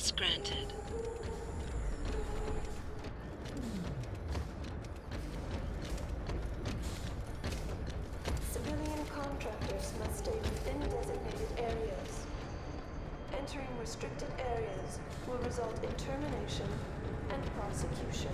Request granted. Civilian contractors must stay within designated areas. Entering restricted areas will result in termination and prosecution.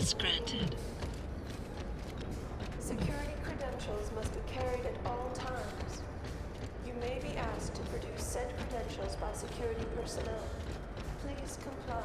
Access granted. Security credentials must be carried at all times. You may be asked to produce said credentials by security personnel. Please comply.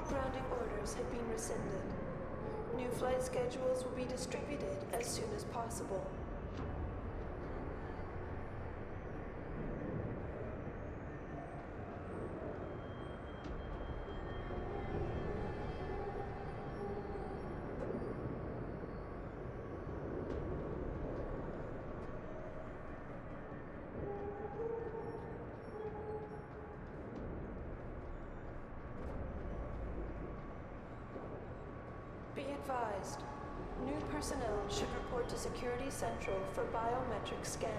Grounding orders have been rescinded. New flight schedules will be distributed as soon as possible. Be advised, new personnel should report to Security Central for biometric scan.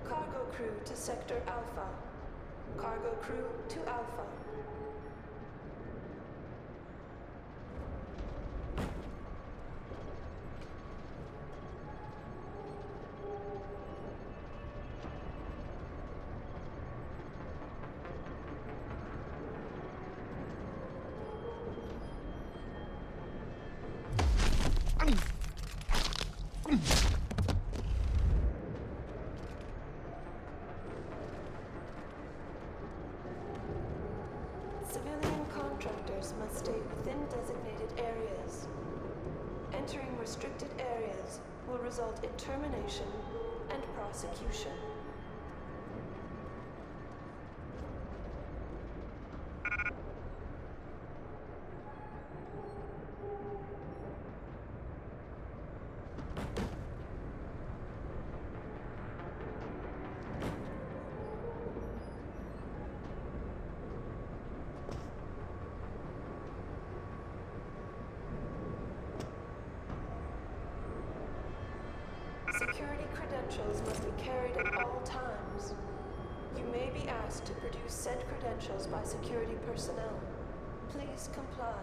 Cargo crew to Sector Alpha. Cargo crew to Alpha. Civilian contractors must stay within designated areas. Entering restricted areas will result in termination and prosecution. Security credentials must be carried at all times. You may be asked to produce said credentials by security personnel. Please comply.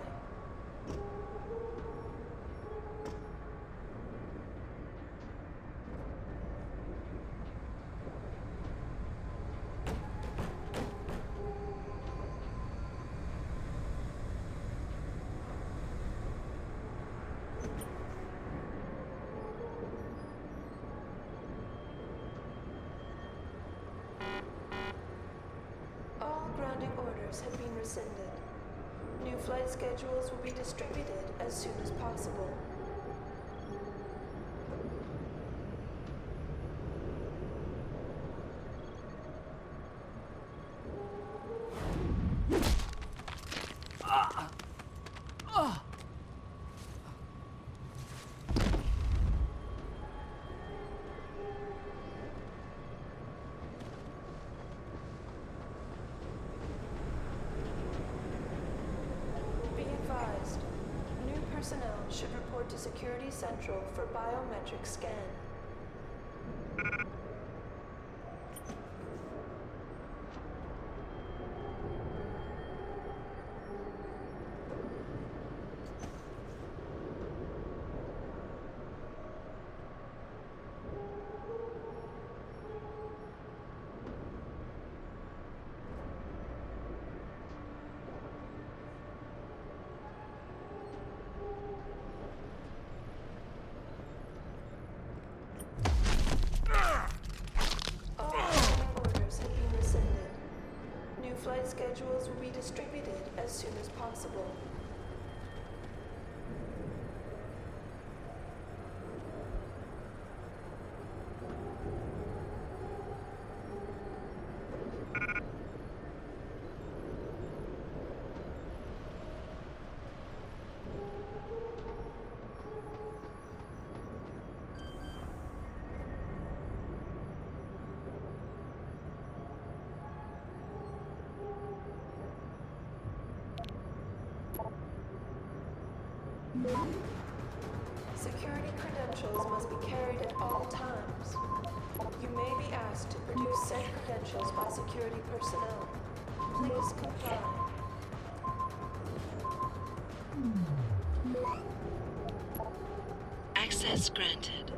Grounding orders have been rescinded. New flight schedules will be distributed as soon as possible. Personnel should report to Security Central for biometric scan. Flight schedules will be distributed as soon as possible. Security credentials must be carried at all times. You may be asked to produce said credentials by security personnel. Please comply. Access granted.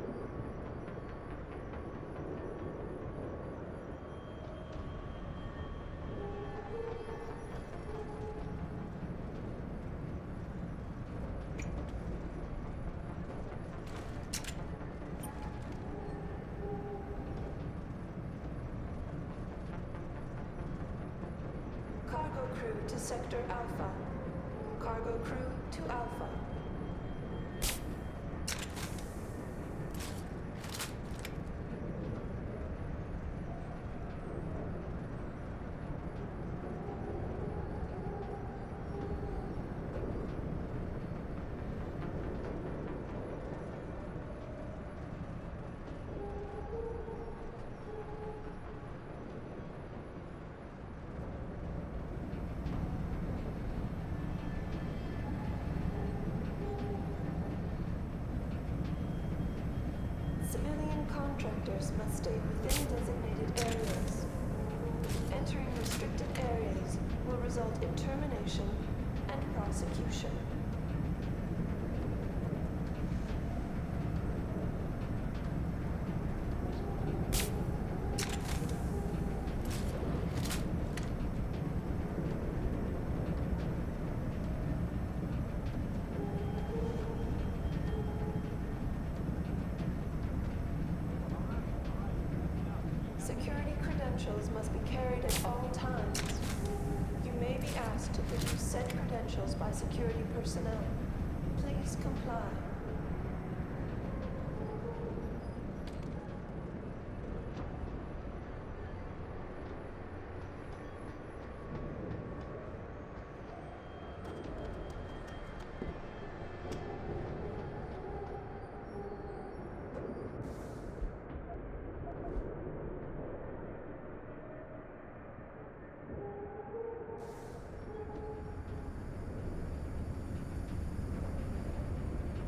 Cargo crew to Sector Alpha. Cargo crew to Alpha. contractors must stay within designated areas. Entering restricted areas will result in termination and prosecution. Security credentials must be carried at all times. You may be asked to produce said credentials by security personnel. Please comply.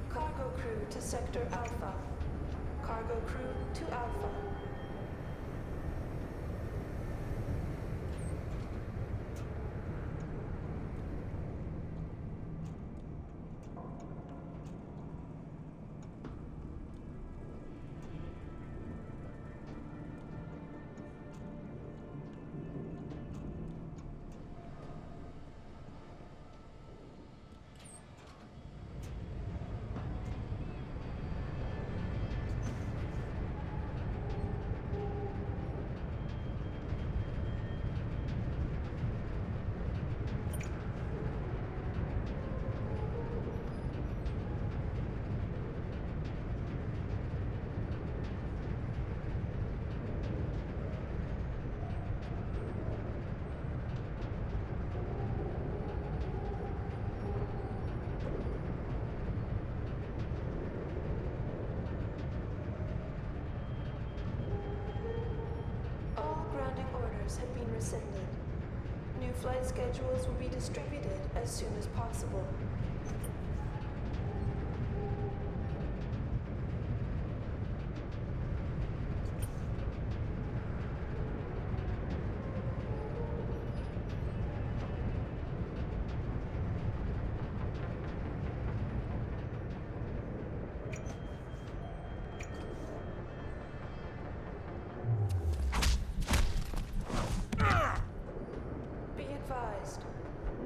Cargo crew to Sector Alpha. Cargo crew to Alpha. Have been rescinded. New flight schedules will be distributed as soon as possible.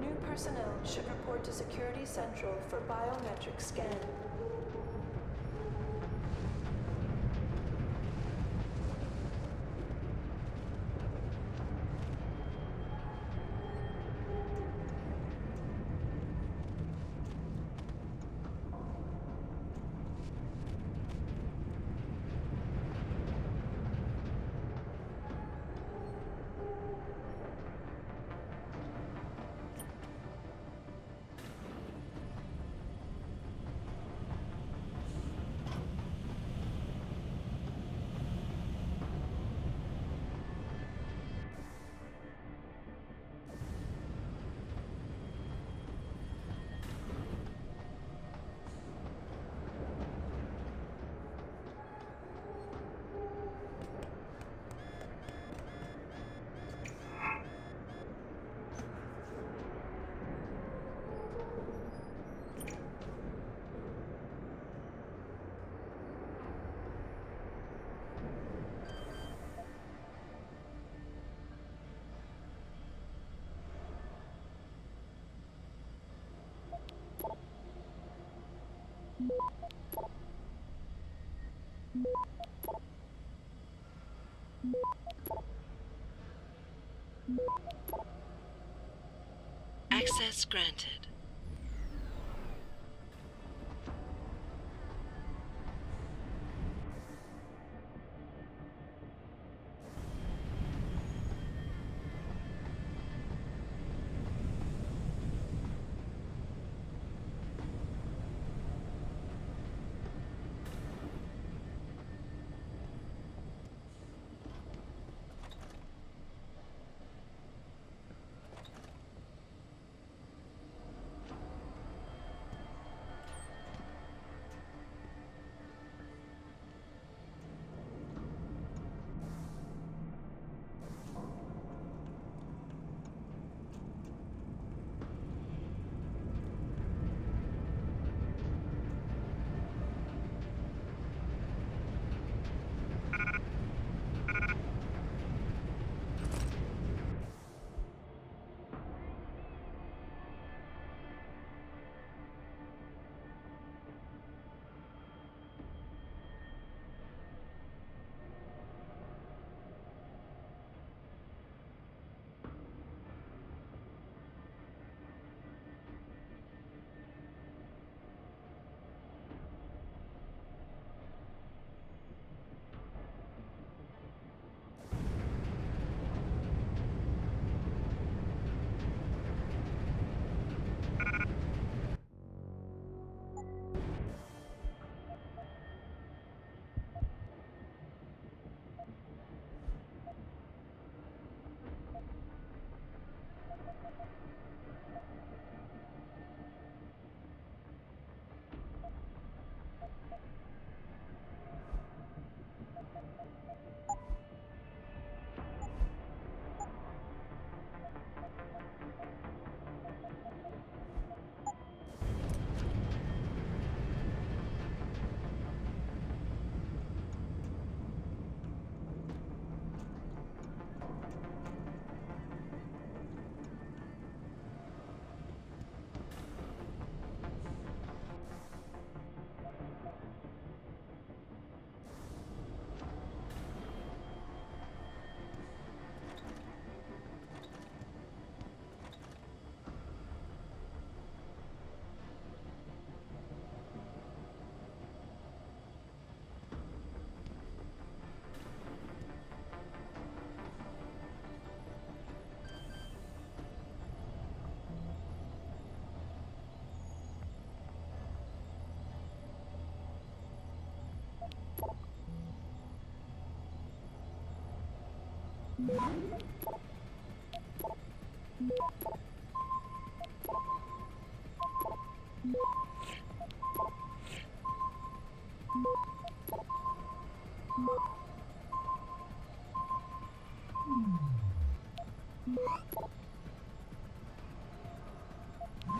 New personnel should report to Security Central for biometric scan. Access granted.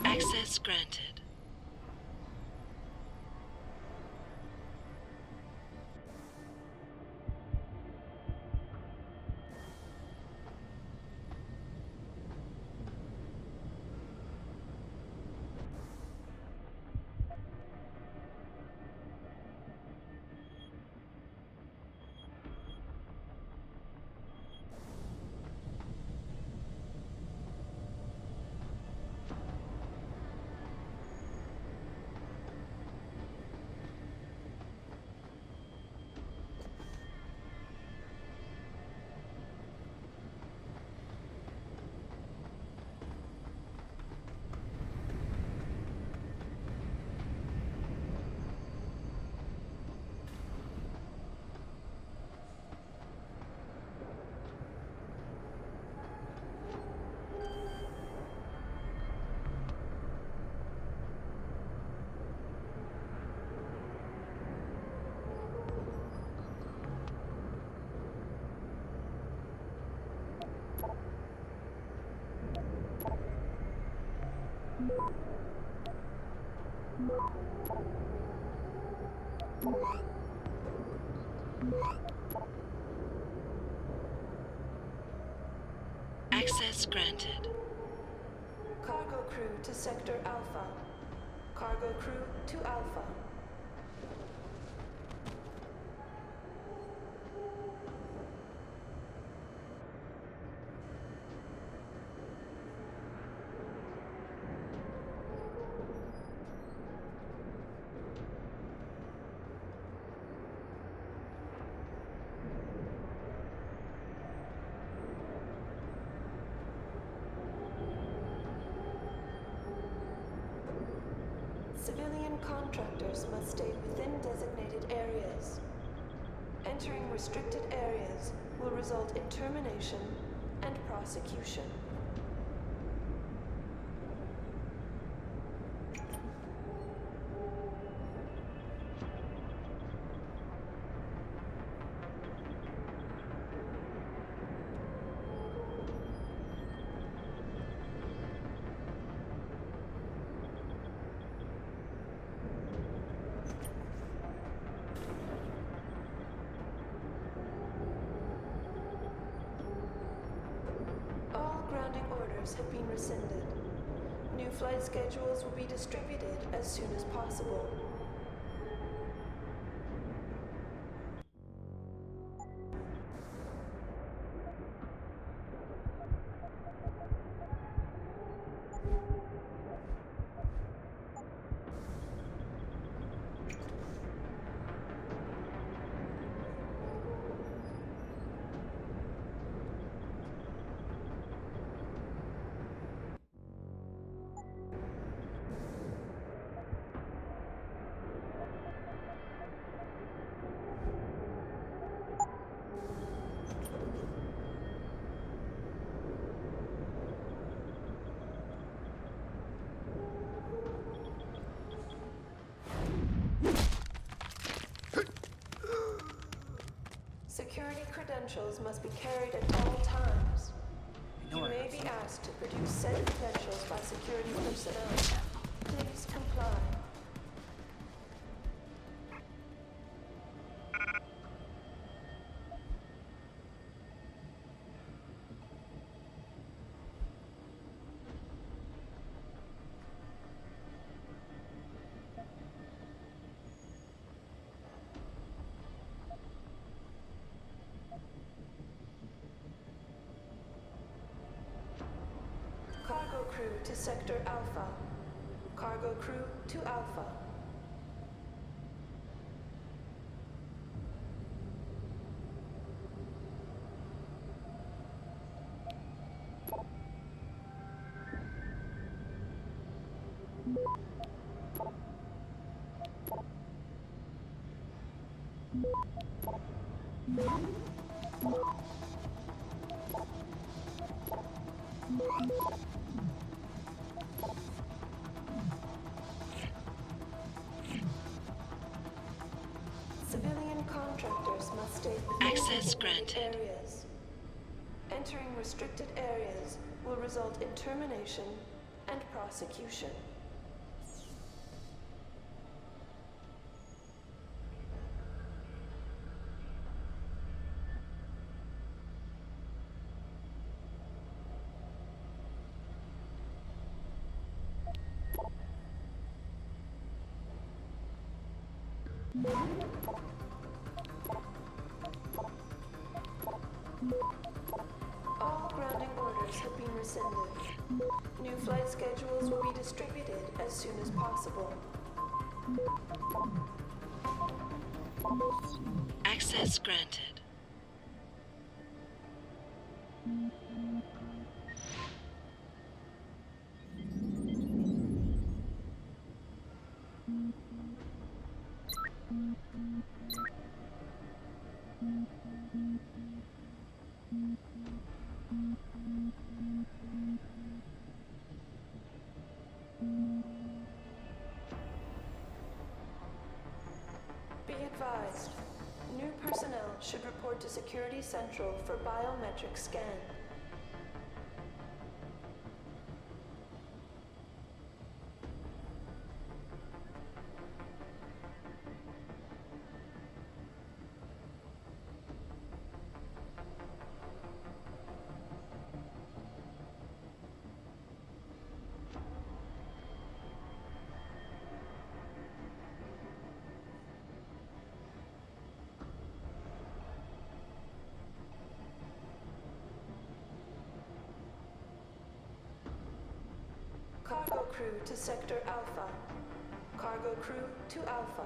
Access granted. Access granted. Cargo crew to Sector Alpha. Cargo crew to Alpha. Civilian contractors must stay within designated areas. Entering restricted areas will result in termination and prosecution. Have been rescinded. New flight schedules will be distributed as soon as possible. Security credentials must be carried at all times. You may be asked to produce said credentials by security personnel. Please comply. Cargo crew to Sector Alpha. Cargo crew to Alpha. Civilian contractors must stay within Access designated granted. areas. Entering restricted areas will result in termination and prosecution. All grounding orders have been rescinded. New flight schedules will be distributed as soon as possible. Access granted. Be advised, new personnel should report to Security Central for biometric scan. Cargo crew to Sector Alpha. Cargo crew to Alpha.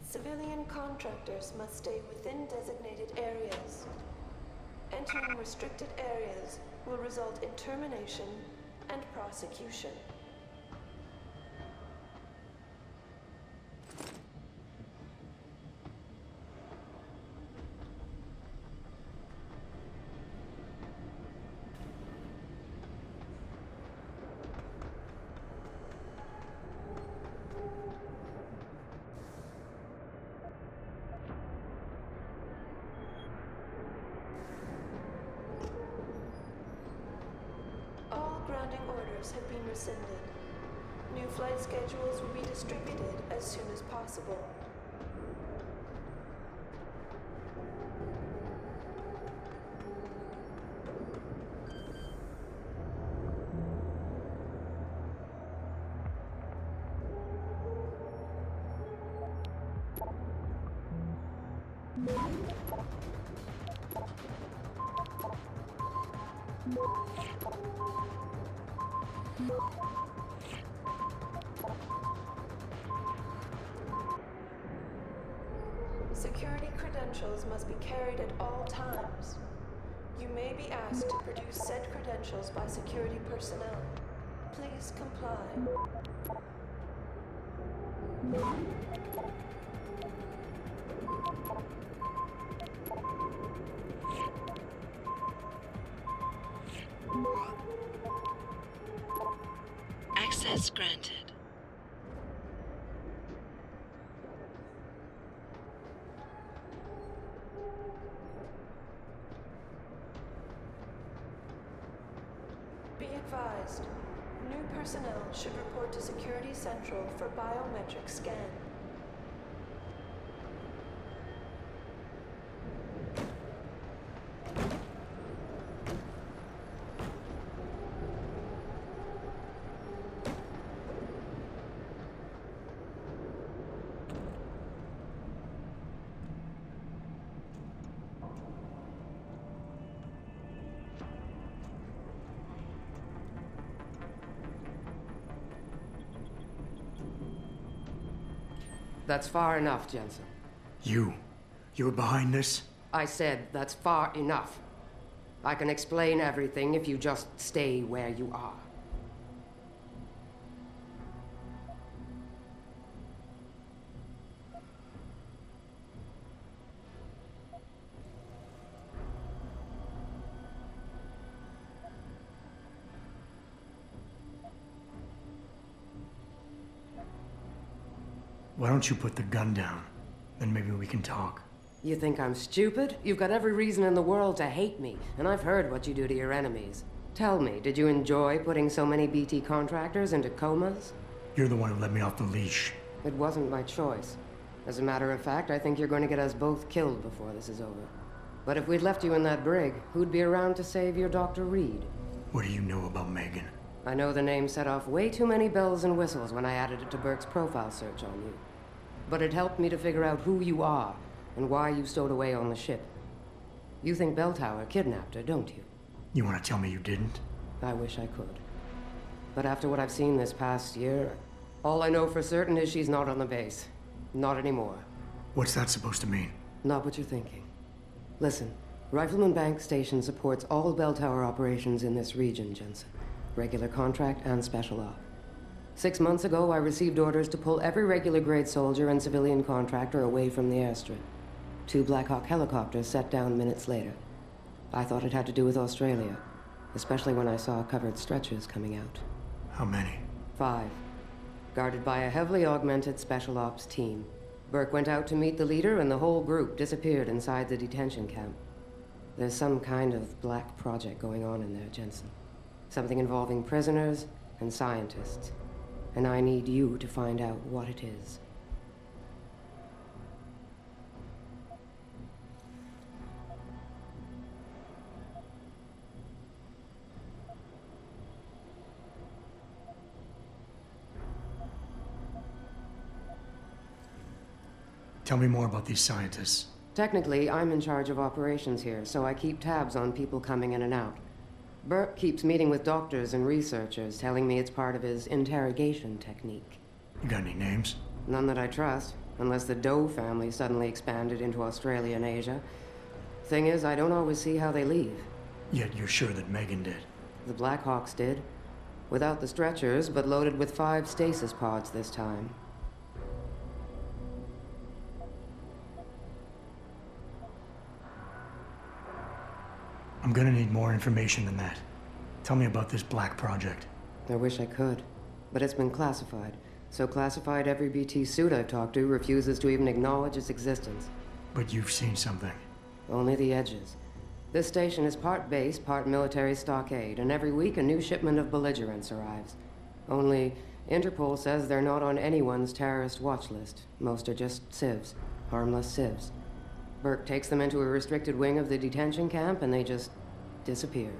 Civilian contractors must stay within designated areas. Entering restricted areas will result in termination and prosecution. All grounding orders have been rescinded. New flight schedules will be distributed as soon as possible. Security credentials must be carried at all times. You may be asked to produce said credentials by security personnel. Please comply. Access granted. Be advised, new personnel should report to Security Central for biometric scan. That's far enough, Jensen. You're behind this? I said that's far enough. I can explain everything if you just stay where you are. Why don't you put the gun down? Then maybe we can talk. You think I'm stupid? You've got every reason in the world to hate me, and I've heard what you do to your enemies. Tell me, did you enjoy putting so many BT contractors into comas? You're the one who let me off the leash. It wasn't my choice. As a matter of fact, I think you're going to get us both killed before this is over. But if we'd left you in that brig, who'd be around to save your Dr. Reed? What do you know about Megan? I know the name set off way too many bells and whistles when I added it to Burke's profile search on you. But it helped me to figure out who you are and why you stowed away on the ship. You think Bell Tower kidnapped her, don't you? You want to tell me you didn't? I wish I could. But after what I've seen this past year, all I know for certain is she's not on the base. Not anymore. What's that supposed to mean? Not what you're thinking. Listen, Rifleman Bank Station supports all Bell Tower operations in this region, Jensen. Regular contract and special op. 6 months ago, I received orders to pull every regular grade soldier and civilian contractor away from the airstrip. 2 Black Hawk helicopters set down minutes later. I thought it had to do with Australia, especially when I saw covered stretchers coming out. How many? 5. Guarded by a heavily augmented special ops team. Burke went out to meet the leader and the whole group disappeared inside the detention camp. There's some kind of black project going on in there, Jensen. Something involving prisoners and scientists. And I need you to find out what it is. Tell me more about these scientists. Technically, I'm in charge of operations here, so I keep tabs on people coming in and out. Burke keeps meeting with doctors and researchers, telling me it's part of his interrogation technique. You got any names? None that I trust, unless the Doe family suddenly expanded into Australia and Asia. Thing is, I don't always see how they leave. Yet you're sure that Megan did. The Blackhawks did. Without the stretchers, but loaded with 5 stasis pods this time. I'm gonna need more information than that. Tell me about this black project. I wish I could, but it's been classified. So classified every BT suit I've talked to refuses to even acknowledge its existence. But you've seen something. Only the edges. This station is part base, part military stockade, and every week a new shipment of belligerents arrives. Only, Interpol says they're not on anyone's terrorist watch list. Most are just civs, harmless civs. Burke takes them into a restricted wing of the detention camp, and they just disappear.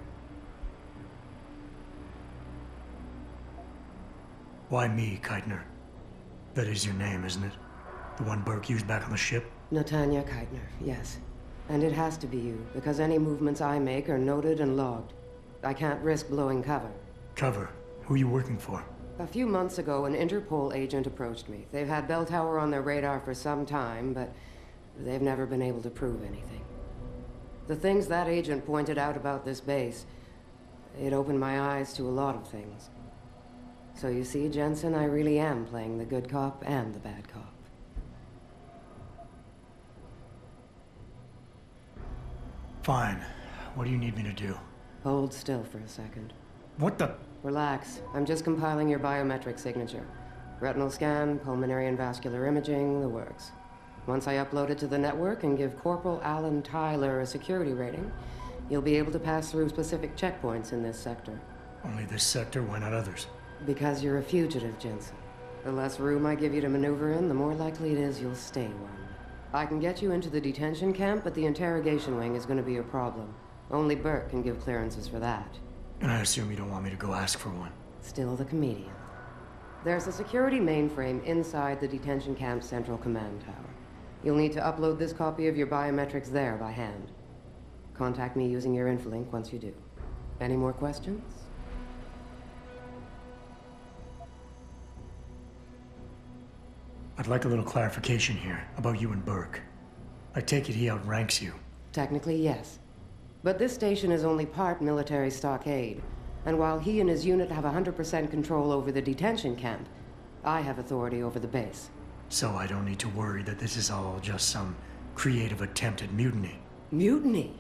Why me, Keitner? That is your name, isn't it? The one Burke used back on the ship? Netanya Keitner, yes. And it has to be you, because any movements I make are noted and logged. I can't risk blowing cover. Cover? Who are you working for? A few months ago, an Interpol agent approached me. They've had Bell Tower on their radar for some time, but they've never been able to prove anything. The things that agent pointed out about this base, it opened my eyes to a lot of things. So you see, Jensen, I really am playing the good cop and the bad cop. Fine. What do you need me to do? Hold still for a second. What the? Relax. I'm just compiling your biometric signature. Retinal scan, pulmonary and vascular imaging, the works. Once I upload it to the network and give Corporal Alan Tyler a security rating, you'll be able to pass through specific checkpoints in this sector. Only this sector? Why not others? Because you're a fugitive, Jensen. The less room I give you to maneuver in, the more likely it is you'll stay one. I can get you into the detention camp, but the interrogation wing is going to be a problem. Only Burke can give clearances for that. And I assume you don't want me to go ask for one. Still the comedian. There's a security mainframe inside the detention camp's central command tower. You'll need to upload this copy of your biometrics there by hand. Contact me using your Infolink once you do. Any more questions? I'd like a little clarification here about you and Burke. I take it he outranks you. Technically, yes. But this station is only part military stockade. And while he and his unit have 100% control over the detention camp, I have authority over the base. So I don't need to worry that this is all just some creative attempt at mutiny. Mutiny?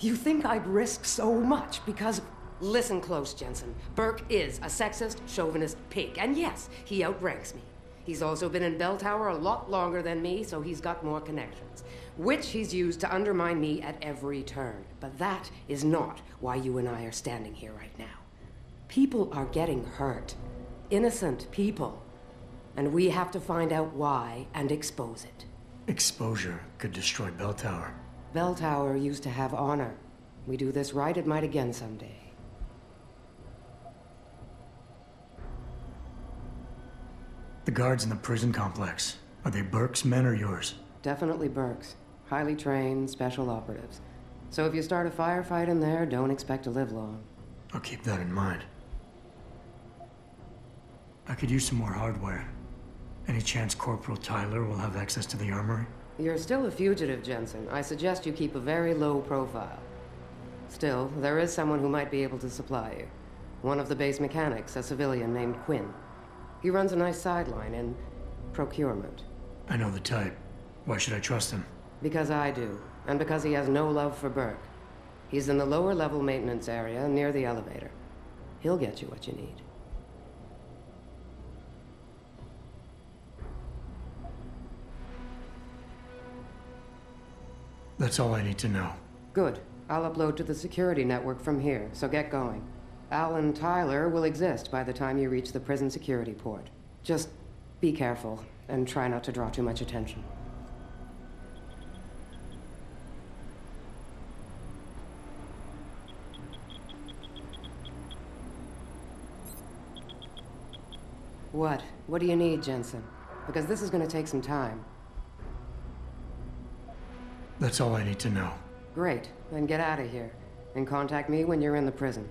You think I'd risk so much because... Listen close, Jensen. Burke is a sexist, chauvinist pig. And yes, he outranks me. He's also been in Bell Tower a lot longer than me, so he's got more connections. Which he's used to undermine me at every turn. But that is not why you and I are standing here right now. People are getting hurt. Innocent people. And we have to find out why and expose it. Exposure could destroy Bell Tower. Bell Tower used to have honor. We do this right, it might again someday. The guards in the prison complex, are they Burke's men or yours? Definitely Burke's. Highly trained, special operatives. So if you start a firefight in there, don't expect to live long. I'll keep that in mind. I could use some more hardware. Any chance Corporal Tyler will have access to the armory? You're still a fugitive, Jensen. I suggest you keep a very low profile. Still, there is someone who might be able to supply you. One of the base mechanics, a civilian named Quinn. He runs a nice sideline in procurement. I know the type. Why should I trust him? Because I do, and because he has no love for Burke. He's in the lower level maintenance area near the elevator. He'll get you what you need. That's all I need to know. Good. I'll upload to the security network from here, so get going. Alan Tyler will exist by the time you reach the prison security port. Just be careful, and try not to draw too much attention. What? What do you need, Jensen? Because this is gonna take some time. That's all I need to know. Great. Then get out of here. And contact me when you're in the prison.